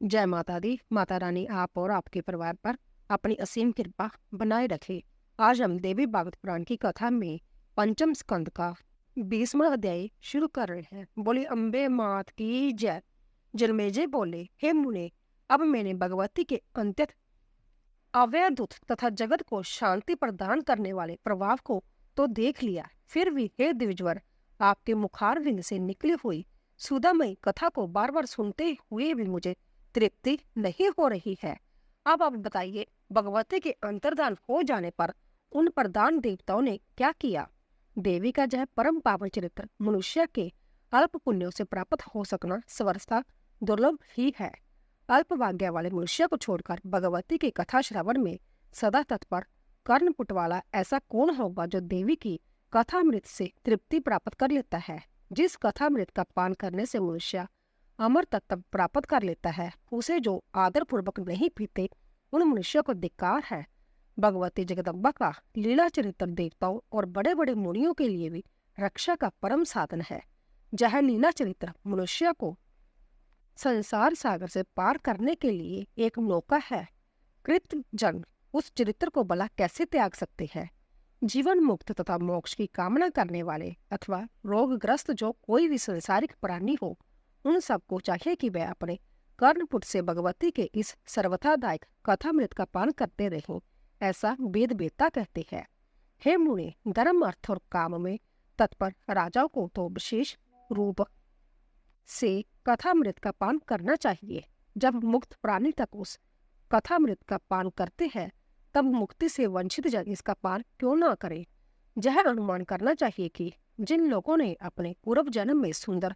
जय माता दी। माता रानी आप और आपके परिवार पर अपनी असीम कृपा बनाए रखे। आज हम देवी भागवत पुराण की कथा में पंचम स्कंद का 20वां अध्याय शुरू कर रहे हैं। बोली अम्बे मात की जय। जन्मेजय बोले, हे मुने, अब मैंने भगवती के अंत्यत अवैधुत तथा जगत को शांति प्रदान करने वाले प्रभाव को तो देख लिया, फिर भी हे द्विजवर, आपके मुखारविंद से निकली हुई सुधामयी कथा को बार बार सुनते हुए भी मुझे तृप्ति नहीं हो रही है। अब आप बताइए, भगवती के अंतर्धान हो जाने पर उन प्रधान देवताओं ने क्या किया? देवी का यह परम पावन चरित्र मनुष्य के अल्प पुण्यों से प्राप्त हो सकना सर्वथा दुर्लभ ही है। अल्प भाग्य वाले मनुष्य को छोड़कर भगवती की कथा श्रवण में सदा तत्पर कर्णपुट वाला ऐसा कौन होगा जो देवी की कथामृत से तृप्ति प्राप्त कर लेता है? जिस कथामृत का पान करने से मनुष्य अमर तत्व प्राप्त कर लेता है, उसे जो आदर पूर्वक नहीं पीते, उन मनुष्यों को धिक्कार है। भगवती जगदम्बा का लीला चरित्र देवताओं और बड़े बड़े मुनियों के लिए भी रक्षा का परम साधन है। यह लीला चरित्र मनुष्य को संसार सागर से पार करने के लिए एक मौका है। कृत जन उस चरित्र को भला कैसे त्याग सकते हैं? जीवन मुक्त तथा मोक्ष की कामना करने वाले अथवा रोगग्रस्त जो कोई भी संसारिक प्राणी हो, उन सबको चाहिए कि वे अपने कर्णपुट से भगवती के इस सर्वथादायक कथामृत का पान करते रहें, ऐसा वेद वेदता कहते हैं। हे मुनि, धर्म अर्थ और काम में तत्पर राजाओं को तो विशेष रूप से कथामृत का पान करना चाहिए। जब मुक्त प्राणी तक उस कथामृत का पान करते हैं, तब मुक्ति से वंचित जन इसका पान क्यों ना करें? यह अनुमान करना चाहिए कि जिन लोगों ने अपने पूर्व जन्म में सुंदर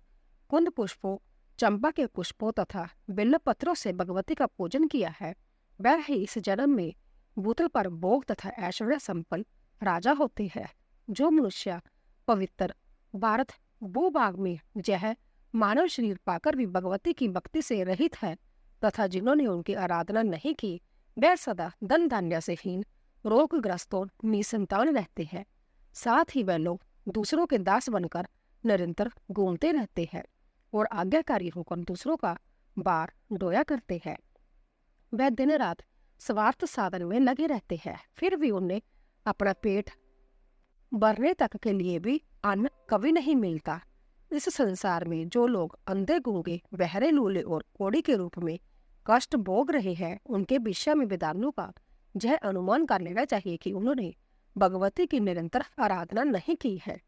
कुंद पुष्पों, चंपा के पुष्पों तथा बेल पत्रों से भगवती का पूजन किया है, वह ही इस जन्म में भूतल पर भोग तथा ऐश्वर्य संपन्न राजा होते हैं। जो मनुष्य पवित्र भारत भूभाग में यह मानव शरीर पाकर भी भगवती की भक्ति से रहित है तथा जिन्होंने उनकी आराधना नहीं की, वे सदा धन धान्य से हीन, रोगग्रस्त और निसंतान रहते हैं। साथ ही वह लोग दूसरों के दास बनकर निरंतर घूमते रहते हैं और आज्ञाकारी होकर दूसरों का बार डोया करते हैं। वह दिन रात स्वार्थ साधन में लगे रहते हैं, फिर भी उन्हें अपना पेट भरने तक के लिए भी अन्न कभी नहीं मिलता। इस संसार में जो लोग अंधे, गूंगे, बहरे, लूले और कोढ़ी के रूप में कष्ट भोग रहे हैं, उनके विषय में वेदांतों का यह अनुमान कर लेना चाहिए कि उन्होंने भगवती की निरंतर आराधना नहीं की है।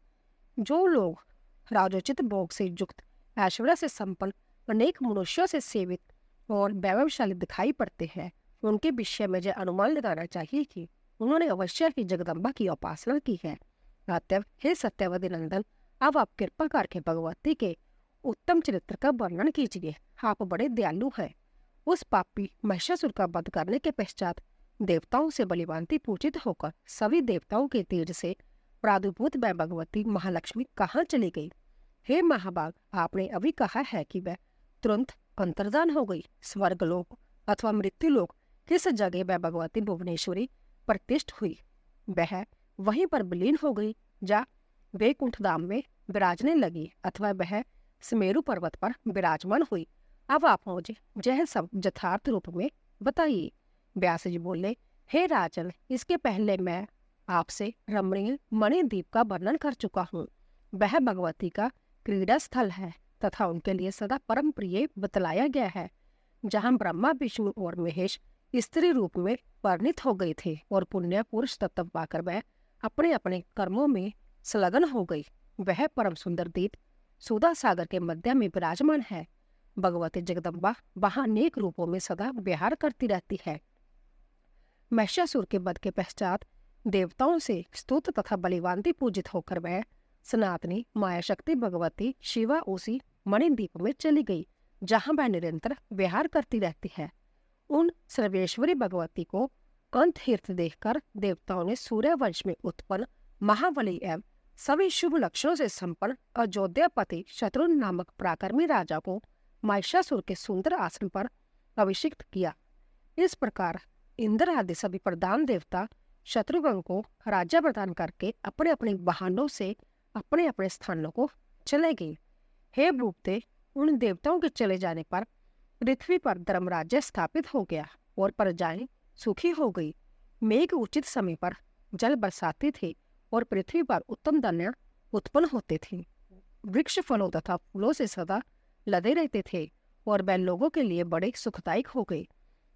जो लोग राजोचित भोग से युक्त, ऐश्वर्य से संपन्न, अनेक मनुष्यों से सेवित और वैभवशाली दिखाई पड़ते हैं, उनके विषय में यह अनुमान लगाना चाहिए कि उन्होंने अवश्य ही जगदम्बा की उपासना की है। अतएव हे सत्यवती नंदन, अब आप कृपा करके भगवती के उत्तम चरित्र का वर्णन कीजिए। आप बड़े दयालु हैं। उस पापी महिषासुर का वध करने के पश्चात देवताओं से बलिभांति पूजित होकर सभी देवताओं के तेज से प्रादुर्भूत वह भगवती महालक्ष्मी कहाँ चली गई? हे महाभाग, आपने अभी कहा है कि वह तुरंत अंतर्धान हो गई। स्वर्गलोक अथवा मृत्युलोक किस जगह वह भगवती भुवनेश्वरी प्रतिष्ठ हुई? वह वहीं पर विलीन हो गई या वैकुंठ धाम में विराजने लगी अथवा वह सुमेरु पर्वत पर विराजमान हुई? अब आप मुझे यह सब यथार्थ रूप में बताइए। व्यास जी बोले, हे राजन, इसके पहले मैं आपसे रमणीय मणिद्वीप का वर्णन कर चुका हूँ। वह भगवती का क्रीड़ा स्थल है तथा उनके लिए सदा परम प्रिय बतलाया गया है, जहाँ ब्रह्मा, विष्णु और महेश स्त्री रूप में वर्णित हो गए थे और पुण्य पुरुष तत्व पाकर वह अपने अपने कर्मों में संलग्न हो गई। वह परम सुंदर द्वीप सुधा सागर के मध्य में विराजमान है। भगवती जगदम्बा वहां अनेक रूपों में सदा विहार करती रहती है। महिषासुर के वध के पश्चात देवताओं से स्तुत तथा बलिवांति पूजित होकर वह सनातनी माया शक्ति भगवती शिवा उसी मणिद्वीप में चली गई, जहां वह निरंतर विहार करती रहती है। उन सर्वेश्वरी भगवती को कंठहीर्थ देखकर देवताओं ने सूर्य वंश में उत्पन्न महाबली एवं सभी शुभ लक्षणों से संपन्न अयोध्यापति शत्रुघ्न नामक पराक्रमी राजा को महिषासुर के सुंदर आसन पर अभिषिक्त किया। इस प्रकार इंद्र आदि सभी प्रधान देवता शत्रुघ्न को राज्य प्रदान करके अपने अपने वाहनों से अपने अपने स्थानों को चले गए। हे भूपते, उन देवताओं के चले जाने पर पृथ्वी पर धर्मराज्य स्थापित हो गया और प्रजाएं सुखी हो गई। मेघ उचित समय पर जल बरसाते थे और पृथ्वी पर उत्तम धान्य उत्पन्न होते थे। वृक्ष फलों तथा फूलों से सदा लदे रहते थे और वह लोगों के लिए बड़े सुखदायक हो गए।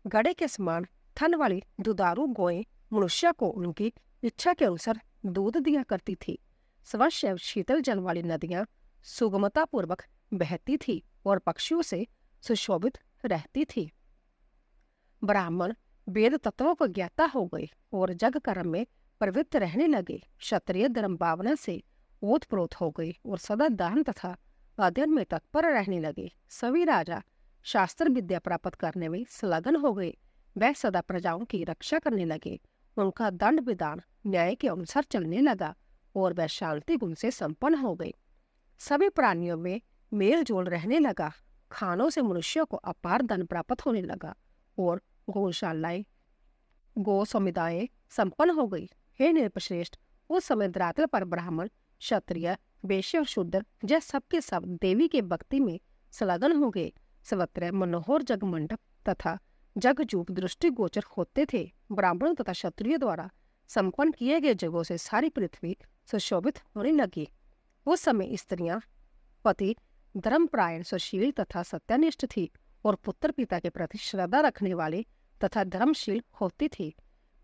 गड़े के समान थन वाली दुधारू गोएं मनुष्य को उनकी इच्छा के अनुसार दूध दिया करती थी। स्वच्छ एवं शीतल जल वाली नदियां सुगमता पूर्वक बहती थी और पक्षियों से सुशोभित रहती थी। ब्राह्मण वेद तत्वों को ज्ञाता हो गए और जग कर्म में प्रवृत्त रहने लगे। क्षत्रिय धर्म भावना से ओतप्रोत हो गए और सदा दान तथा अध्ययन में तत्पर रहने लगे। सभी राजा शास्त्र विद्या प्राप्त करने में संलग्न हो गए। वह सदा प्रजाओं की रक्षा करने लगे। उनका दंड विधान न्याय के अनुसार चलने लगा और वह शांति गुण से संपन्न हो गए। सभी प्राणियों में मेल जोल रहने लगा। खानों से मनुष्यों को अपार धन प्राप्त होने लगा और गौशालाएं गौ समुदाय संपन्न हो गई। हे नृपश्रेष्ठ, उस समय धरातल पर ब्राह्मण, क्षत्रिय, वैश्य और शूद्र जैसे सबके सब देवी के भक्ति में संलग्न हो गए। सर्वत्र मनोहर जगमंडप तथा जगजूप दृष्टि गोचर होते थे। ब्राह्मणों तथा क्षत्रिय द्वारा संपन्न किए गए जगों से सारी पृथ्वी सुशोभित होने लगी। उस समय स्त्रियां पति धर्मपरायण, सुशील तथा सत्यानिष्ठ थी और पुत्र पिता के प्रति श्रद्धा रखने वाले तथा धर्मशील होती थी।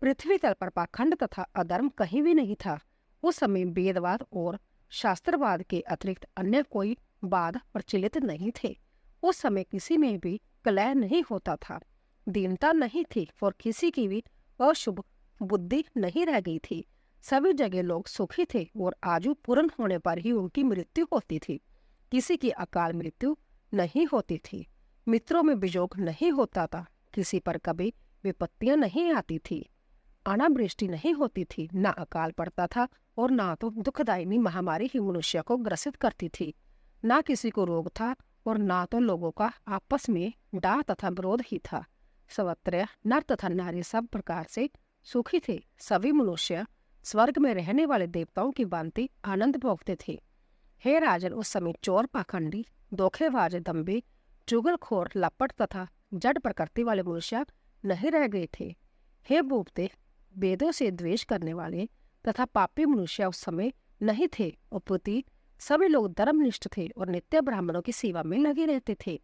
पृथ्वी तल पर पाखंड तथा अधर्म कहीं भी नहीं था। उस समय वेदवाद और शास्त्रवाद के अतिरिक्त अन्य कोई वाद प्रचलित नहीं थे। उस समय किसी में भी कलह नहीं होता था, दीनता नहीं थी और किसी की भी अशुभ बुद्धि नहीं रह गई थी। सभी जगह लोग सुखी थे और आयु पूर्ण होने पर ही उनकी मृत्यु होती थी। किसी की अकाल मृत्यु नहीं होती थी। मित्रों में वियोग नहीं होता था। किसी पर कभी विपत्तियां नहीं आती थी। अनावृष्टि नहीं होती थी, न अकाल पड़ता था और ना तो दुखदायिनी महामारी ही मनुष्य को ग्रसित करती थी। ना किसी को रोग था और ना तो लोगों का आपस में डाह तथा विरोध ही था। सर्वत्र नर तथा नारी सब प्रकार से सुखी थे। सभी मनुष्य स्वर्ग में रहने वाले देवताओं की भांति आनंद भोगते थे। हे राजन, उस समय चोर, पाखंडी, धोखेबाज, दंभी, चुगलखोर, लपट तथा जड़ प्रकृति वाले मनुष्य नहीं रह गए थे। हे भूपते, वेदों से द्वेष करने वाले तथा पापी मनुष्य उस समय नहीं थे। उपति सभी लोग धर्मनिष्ठ थे और नित्य ब्राह्मणों की सेवा में लगे रहते थे।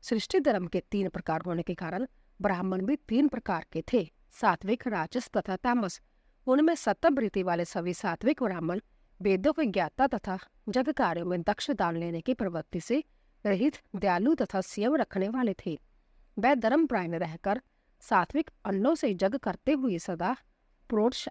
सृष्टि धर्म के 3 प्रकार होने के कारण ब्राह्मण भी 3 प्रकार के थे, सात्विक, राजस तथा तामस। उनमें सत्तम वृत्ति वाले सभी सात्विक ब्राह्मण वेदों के ज्ञाता तथा जग कार्यों में दक्ष दान लेने की प्रवृत्ति से रहित, दयालु तथा संयम रखने वाले थे। वह धर्मपरायण रहकर सात्विक अन्नों से जग करते हुए सदा प्रोष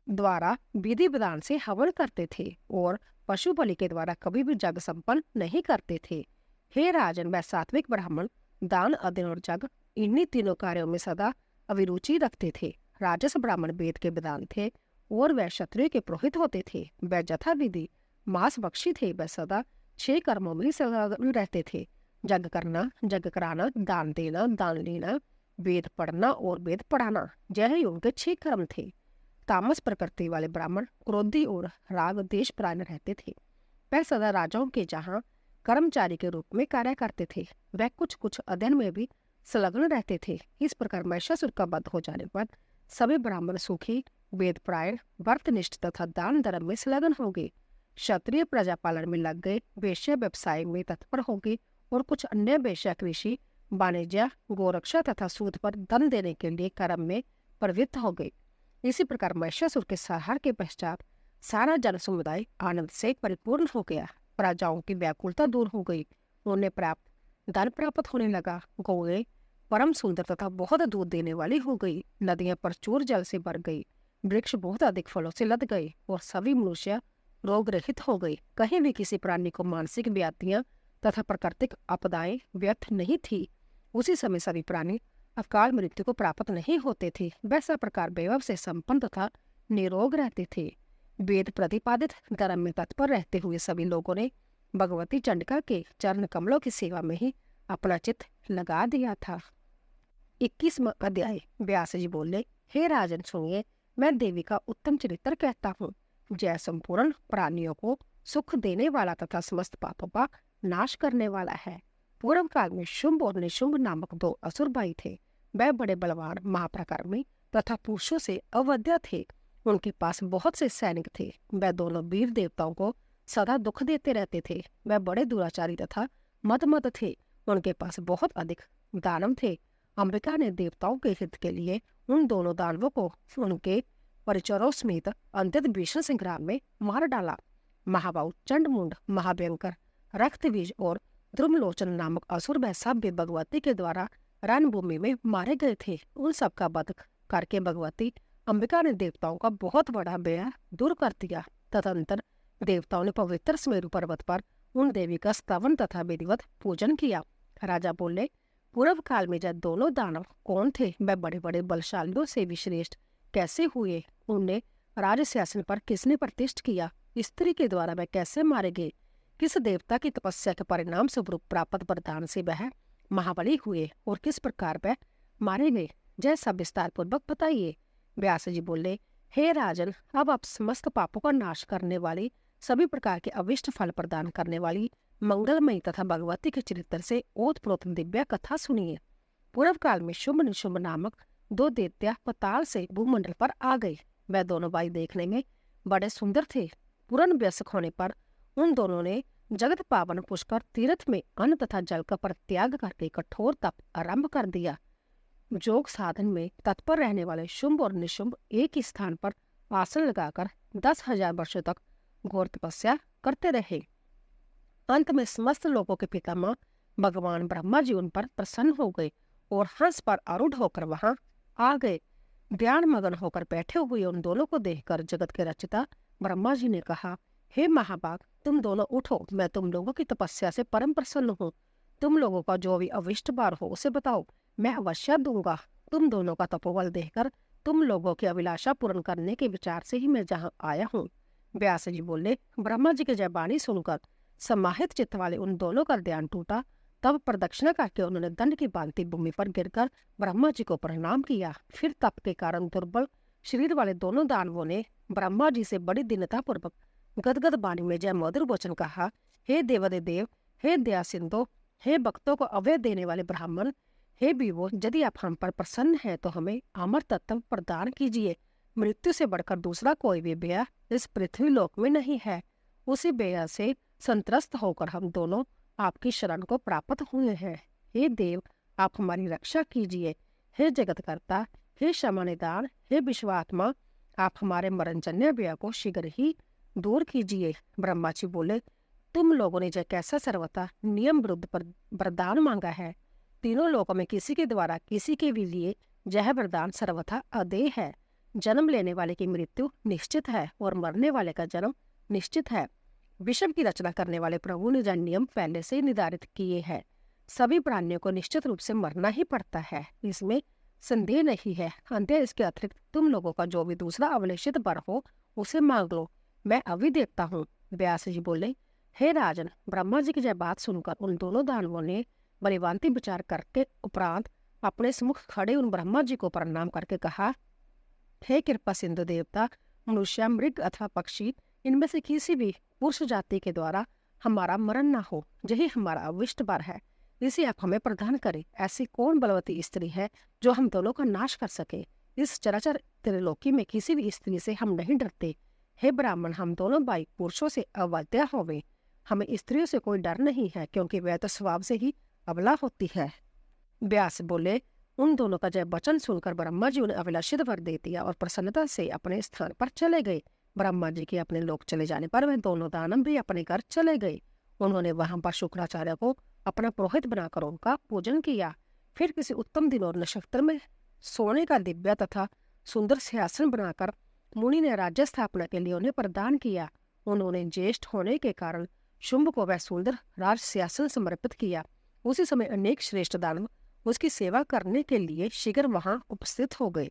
द्वारा विधि विधान से हवन करते थे और पशु बलि के द्वारा कभी भी जग संपन्न नहीं करते थे। हे राजन, वह सात्विक ब्राह्मण दान, अध्ययन और जग, इन्हीं तीनों कार्यों में सदा अभिरुचि रखते थे। राजस ब्राह्मण वेद के विद्वान थे और वह क्षत्रिय के पुरोहित होते थे। वह यथा विधि मांस भक्षी थे। वह सदा 6 कर्मों में संलग्न रहते थे: जग करना, जग कराना, दान देना, दान लेना, वेद पढ़ना और वेद पढ़ाना। यही उनके 6 कर्म थे। तामस प्रकृति वाले ब्राह्मण क्रोधी और राग देश परायण रहते थे। वह सदा राजाओं के जहाँ कर्मचारी के रूप में कार्य करते थे। वह कुछ अध्ययन में भी संलग्न रहते थे। इस प्रकार महिषासुर का वध हो जाने पर सभी ब्राह्मण सुखी, वेद परायण, व्रतनिष्ठ तथा दान धर्म में संलग्न हो गए। क्षत्रिय प्रजा पालन में लग गए, वैश्य व्यवसाय में तत्पर हो गए और कुछ अन्य वैश्य कृषि, वाणिज्य, गोरक्षा तथा सूद पर धन देने के लिए कर्म में प्रवृत्त हो गए। इसी प्रकार महिषासुर के संहार के पश्चात सारा जन समुदाय आनंद से परिपूर्ण हो गया। प्रजाओं की व्याकुलता दूर हो गई। उन्हें धन प्राप्त होने लगा। गौएं परम सुंदर तथा बहुत दूध देने वाली हो गई। नदियां प्रचुर जल से भर गई। वृक्ष बहुत अधिक फलों से लद गए और सभी मनुष्य रोग रहित हो गए। कहीं भी किसी प्राणी को मानसिक व्याधियां तथा प्राकृतिक आपदाएं व्यर्थ नहीं थी। उसी समय सभी प्राणी अकाल मृत्यु को प्राप्त नहीं होते थे। वैसा प्रकार वैभव से संपन्न तथा निरोग रहते थे। वेद प्रतिपादित धर्म में तत्पर रहते हुए सभी लोगों ने भगवती चंडिका के चरण कमलों की सेवा में ही अपना चित्त लगा दिया था। 21वां अध्याय। व्यास जी बोले, हे राजन सुनिए, मैं देवी का उत्तम चरित्र कहता हूँ। जय संपूर्ण प्राणियों को सुख देने वाला तथा समस्त पापों का नाश करने वाला है। पूर्व काल में शुंभ और निशुंभ नामक दो असुर भाई थे। वह बड़े बलवान, महापराक्रमी तथा पुरुषों से अवध्य थे। उनके पास बहुत से सैनिक थे। वह दोनों वीर देवताओं को सदा दुख देते रहते थे। वह बड़े दुराचारी तथा मद थे। उनके पास बहुत अधिक दानव थे। अंबिका ने देवताओं के हित के लिए उन दोनों दानवों को उनके परिचरों समेत अंत्यत भीषण संग्राम में मार डाला। महाबाहु, चंडमुंड, महाभयंकर, रक्तबीज और ध्रुमलोचन नामक असुर वह सब भी भगवती के द्वारा रणभूमि में मारे गए थे। उन सब का वध करके भगवती अंबिका ने देवताओं का बहुत बड़ा बेड़ा दूर कर दिया। तदंतर देवताओं ने पवित्र सुमेरु पर्वत पर उन देवी का स्तवन तथा विधिवत पूजन किया। राजा बोले, पूर्व काल में जब दोनों दानव कौन थे? वह बड़े बड़े बलशालियों से भी श्रेष्ठ कैसे हुए? उन्हें राज शासन पर किसने प्रतिष्ठित किया? स्त्री के द्वारा वह कैसे मारे गए? किस देवता की तपस्या के परिणाम स्वरूप प्राप्त वरदान से वह महाबली हुए और किस प्रकार वह मारे गए? जैसा विस्तार पूर्वक बताइए। व्यास जी बोले, हे राजन, अब आप समस्त पापों का नाश करने वाली, सभी प्रकार के अविष्ट फल प्रदान करने वाली, मंगलमयी तथा भगवती के चरित्र से ओतप्रोत दिव्य कथा सुनिए। पूर्व काल में शुंभ निशुंभ नामक दो दैत्य पाताल से भूमंडल पर आ गए। वह दोनों भाई देखने में बड़े सुंदर थे। पूर्ण वयस्क होने पर उन दोनों ने जगत पावन पुष्कर तीर्थ में अन्न तथा जल का परित्याग करके कठोर तप आरंभ कर दिया। योग साधन में तत्पर रहने वाले शुंभ और निशुंभ एक ही स्थान पर आसन लगाकर 10,000 वर्षों तक घोर तपस्या करते रहे। अंत में समस्त लोगों के पितामह भगवान ब्रह्मा जी उन पर प्रसन्न हो गए और हंस पर आरूढ़ होकर वहां आ गए। ध्यान मगन होकर बैठे हुए उन दोनों को देखकर जगत के रचयिता ब्रह्मा जी ने कहा, हे महाभाग, तुम दोनों उठो, मैं तुम लोगों की तपस्या से परम प्रसन्न हूँ। तुम लोगों का जो भी अविष्ट बार हो उसे बताओ, मैं अवश्य दूंगा। तुम दोनों का तपोबल देखकर तुम लोगों की अभिलाषा पूर्ण करने के विचार से ही मैं जहाँ आया हूँ। व्यास जी बोले, ब्रह्मा जी की जय वाणी सुनकर समाहित चित्त वाले उन दोनों का ध्यान टूटा। तब प्रदक्षिणा करके उन्होंने दंड की भांति भूमि पर गिरकर ब्रह्मा जी को प्रणाम किया। फिर तप के कारण दुर्बल शरीर वाले दोनों दानवों ने ब्रह्मा जी से बड़ी दीनता पूर्वक गदगद वाणी में जय मधुर वचन कहा, हे देवादिदेव, हे दया सिंधु, हे भक्तों को अभय देने वाले ब्राह्मण, हे विभो, यदि आप हम पर प्रसन्न हैं तो हमें अमर तत्व प्रदान कीजिए। मृत्यु से बढ़कर दूसरा कोई भी बेया इस पृथ्वी लोक में नहीं है। उसी बेया से संत्रस्त होकर हम दोनों आपकी शरण को प्राप्त हुए हैं। हे देव, आप हमारी रक्षा कीजिए। हे जगतकर्ता, हे क्षमा निदान, हे विश्वात्मा, आप हमारे मरणजन्य व्यय को शीघ्र ही दूर कीजिए। ब्रह्मा जी बोले, तुम लोगों ने जो कैसा सर्वथा नियम विरुद्ध पर वरदान मांगा है, तीनों लोगों में किसी के द्वारा किसी के भी लिए यह वरदान सर्वथा अदेय है। जन्म लेने वाले की मृत्यु निश्चित है और मरने वाले का जन्म निश्चित है। विश्व की रचना करने वाले प्रभु ने जो नियम पहले से निर्धारित किए हैं, सभी प्राणियों को निश्चित रूप से मरना ही पड़ता है, इसमें संदेह नहीं है। अंत्य इसके अतिरिक्त तुम लोगों का जो भी दूसरा अवलेषित वर हो उसे मांग लो, मैं अभी देखता हूँ। व्यास जी बोले, हे राजन, ब्रह्मा जी की जय बात सुनकर उन दोनों दानवों ने बलिवांति विचार करके उपरांत अपने सम्मुख खड़े उन ब्रह्मा जी को प्रणाम करके कहा, हे कृपा सिंधु देवता, मनुष्य, मृग अथवा पक्षी, इनमें से किसी भी पुरुष जाति के द्वारा हमारा मरण न हो, यही हमारा अविष्ट बार है, इसे आप हमें प्रदान करें। ऐसी कौन बलवती स्त्री है जो हम दोनों का नाश कर सके? इस चराचर त्रिलोकी में किसी भी स्त्री से हम नहीं डरते। हे ब्राह्मण, हम दोनों भाई पुरुषों से अवध्या होवे, हमें स्त्रियों से कोई डर नहीं है, क्योंकि वह तो स्वभाव से ही अबला होती है। व्यास बोले, उन दोनों का जय वचन सुनकर ब्रह्मा जी उन्हें अभिलाषित वर दे दिया और प्रसन्नता से अपने स्थान पर चले गए। ब्रह्मा जी के अपने लोक चले जाने पर वह दोनों दानव भी अपने घर चले गए। उन्होंने वहां पर शुक्राचार्य को अपना पुरोहित बनाकर उनका पूजन किया। फिर किसी उत्तम दिन और नक्षत्र में सोने का दिव्य तथा सुंदर सिंहासन बनाकर मुनि ने राज्य स्थापना के लिए उन्हें प्रदान किया। उन्होंने ज्येष्ठ होने के कारण शुंभ को वह सुंदर राज सिंहासन समर्पित किया। उसी समय अनेक श्रेष्ठ दानव उसकी सेवा करने के लिए शीघ्र वहां उपस्थित हो गए।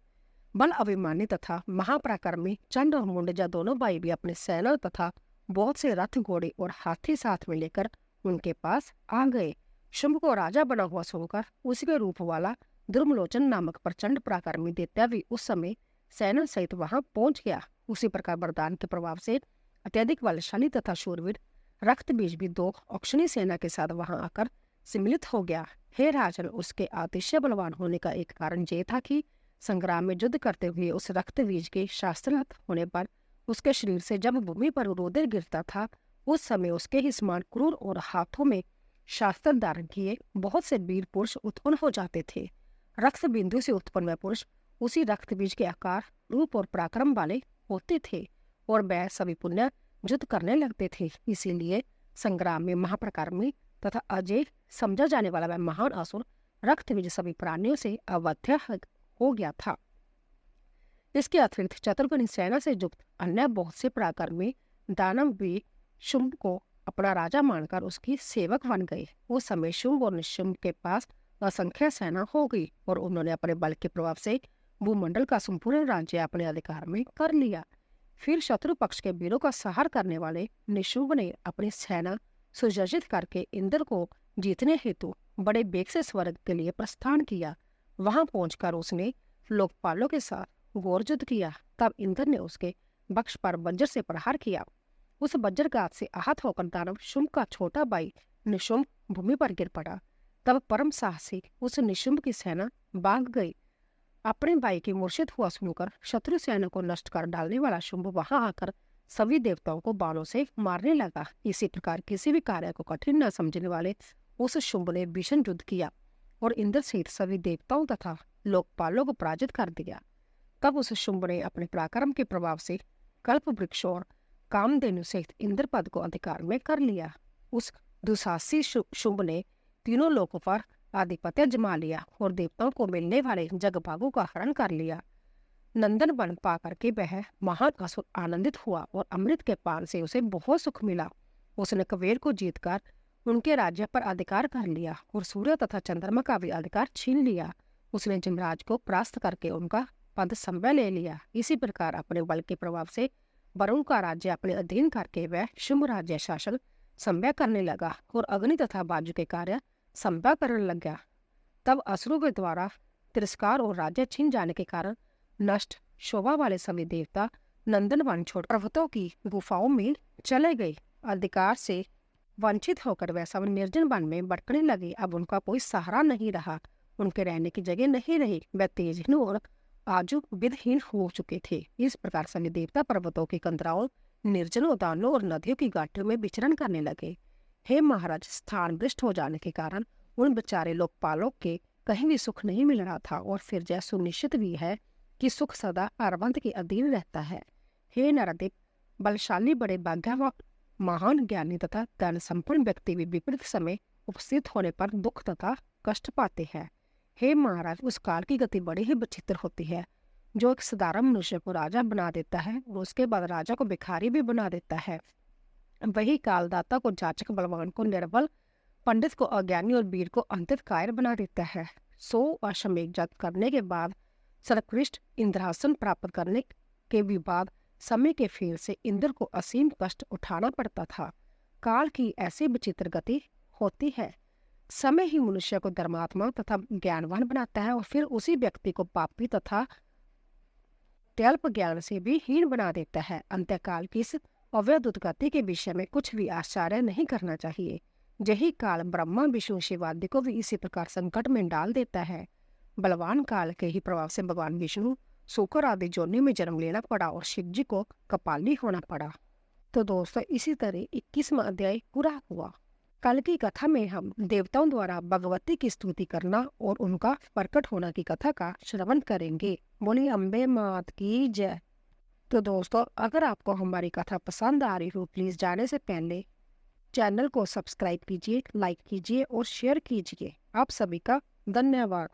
बल अभिमानी तथा महापराक्रमी चंड और मुंडजा दोनों भाई भी अपने सेना तथा बहुत से रथ, घोड़े और हाथी साथ में लेकर उनके पास आ गए। शुंभ को राजा बना हुआ सुनकर उसी रूप वाला ध्रुमलोचन नामक प्रचंड पराक्रमी दैत्य भी उस समय सेना सहित वहां पहुंच गया। उसी प्रकार वरदान के प्रभाव से अत्यधिक बलशाली तथा शूरवीर रक्तबीज भी दो अक्षणी सेना के साथ वहां आकर सम्मिलित हो गया। हे राजन, उसके अतिशय बलवान होने का एक कारण ये था कि संग्राम में युद्ध करते हुए उस रक्त बीज के शास्त्रगत होने पर उसके शरीर से जब भूमि पर रोदन गिरता था, उस समय उसके ही समान क्रूर और हाथों में शास्त्र धारण किए बहुत से वीर पुरुष उत्पन्न हो जाते थे। रक्त बिंदु से उत्पन्न वह पुरुष उसी रक्त बीज के आकार, रूप और पराक्रम वाले होते थे और वह सभी पुण्य युद्ध करने लगते थे। इसीलिए संग्राम में महापराक्रमी तथा अजय समझा जाने वाला वह महान असुर रक्त बीज सभी प्राणियों से अवध्य हो गया था। इसके अतिरिक्त चतुर्गुणी सेना से युक्त अन्य बहुत से पराक्रमी दानव भी शुंभ को अपना राजा मानकर उसकी सेवक बन गए। उस समय शुंभ और निशुंभ के पास असंख्य सेना हो गई और उन्होंने अपने बल के प्रभाव से भूमंडल का संपूर्ण राज्य अपने अधिकार में कर लिया। फिर शत्रु पक्ष के वीरों का सहार करने वाले निशुंभ ने अपनी सेना सुसज्जित करके इंद्र को जीतने हेतु बड़े बेग से स्वर्ग के लिए प्रस्थान किया। वहां पहुंचकर उसने लोकपालों के साथ घोर युद्ध किया। तब इंद्र ने उसके वक्ष पर वज्र से प्रहार किया। उस वज्रघात से आहत होकर दानव शुंभ का छोटा भाई निशुंभ भूमि पर गिर पड़ा। तब परम साहसी उस निशुंभ की सेना भाग गई। अपने भाई की मूर्छित हुआ सुनकर शत्रु सेना को नष्ट कर डालने वाला शुंभ वहां आकर सभी देवताओं को बाणों से मारने लगा। इसी प्रकार किसी भी कार्य को कठिन न समझने वाले उस शुंभ ने भीषण युद्ध किया और इंद्र सहित सभी देवताओं तथा लोकपालों को पराजित कर दिया। तब उस शुंभ ने अपने पराक्रम के प्रभाव से कल्प वृक्ष और कामधेनु सहित इंद्र पद को अधिकार में कर लिया। उस दुसाहसी शुंभ ने तीनों लोकों पर आधिपत्य जमा लिया और देवताओं को मिलने वाले जगभागों का हरण कर लिया। नंदन वन पाकर के वह महान असुर आनंदित हुआ और अमृत के पान से उसे बहुत सुख मिला। उसने कबीर को जीतकर उनके राज्य पर अधिकार कर लिया और सूर्य तथा चंद्रमा का भी अधिकार छीन लिया। उसने जमराज को परास्त करके उनका पद संभय ले लिया। इसी प्रकार अपने बल के प्रभाव से वरुण का राज्य अपने अधीन करके वह शुंभ राज्य शासन संभय करने लगा और अग्नि तथा बाजू के कार्य संभय करने लग गया। तब असुरों के द्वारा तिरस्कार और राज्य छीन जाने के कारण नष्ट शोभा वाले सभी देवता नंदन वन छोड़ पर्वतों की गुफाओं में चले गए। अधिकार से वंचित होकर वह सब निर्जन वन में भटकने लगे। अब उनका कोई सहारा नहीं रहा, उनके रहने की जगह नहीं रही। वह तेजहीन और आजू विधहीन हो चुके थे। इस प्रकार सभी देवता पर्वतों की कंदराओं, निर्जनों, उद्यानों और नदियों की घाटियों में विचरण करने लगे। हे महाराज, स्थान भ्रष्ट हो जाने के कारण उन बेचारे लोकपालों के कहीं भी सुख नहीं मिल रहा था और फिर यह सुनिश्चित भी है कि सुख सदा अरबंध के अधीन रहता है। हे नरदीप, बलशाली, बड़े भाग्यवान, महान ज्ञानी तथा धन संपन्न व्यक्ति भी विपरीत समय उपस्थित होने पर दुख तथा कष्ट पाते हैं। हे महाराज, उस काल की गति बड़ी ही विचित्र होती है, जो एक साधारण मनुष्य को राजा बना देता है और उसके बाद राजा को भिखारी भी बना देता है। वही कालदाता को जाचक, बलवान को निर्बल, पंडित को अज्ञानी और वीर को अंतत कायर बना देता है। 100 अश्वमेध जप करने के बाद सर्वोत्कृष्ट इंद्रासन प्राप्त करने के भी बाद समय के फेर से इंद्र को असीम कष्ट उठाना पड़ता था। काल की ऐसी विचित्र गति होती है। समय ही मनुष्य को धर्मात्मा तथा ज्ञानवान बनाता है और फिर उसी व्यक्ति को पापी तथा अत्यल्प ज्ञान से भी हीन बना देता है। अंत्यकाल की इस अवैध गति के विषय में कुछ भी आश्चर्य नहीं करना चाहिए। यही काल ब्रह्मा, विष्णु, शिवादि को भी इसी प्रकार संकट में डाल देता है। बलवान काल के ही प्रभाव से भगवान विष्णु शुकर आदि योनि में जन्म लेना पड़ा और शिव जी को कपाली होना पड़ा। तो दोस्तों, इसी तरह 21वां अध्याय पूरा हुआ। कल की कथा में हम देवताओं द्वारा भगवती की स्तुति करना और उनका प्रकट होना की कथा का श्रवण करेंगे। बोली अम्बे मात की जय। तो दोस्तों, अगर आपको हमारी कथा पसंद आ रही हो, प्लीज जाने से पहले चैनल को सब्सक्राइब कीजिए, लाइक कीजिए और शेयर कीजिए। आप सभी का धन्यवाद।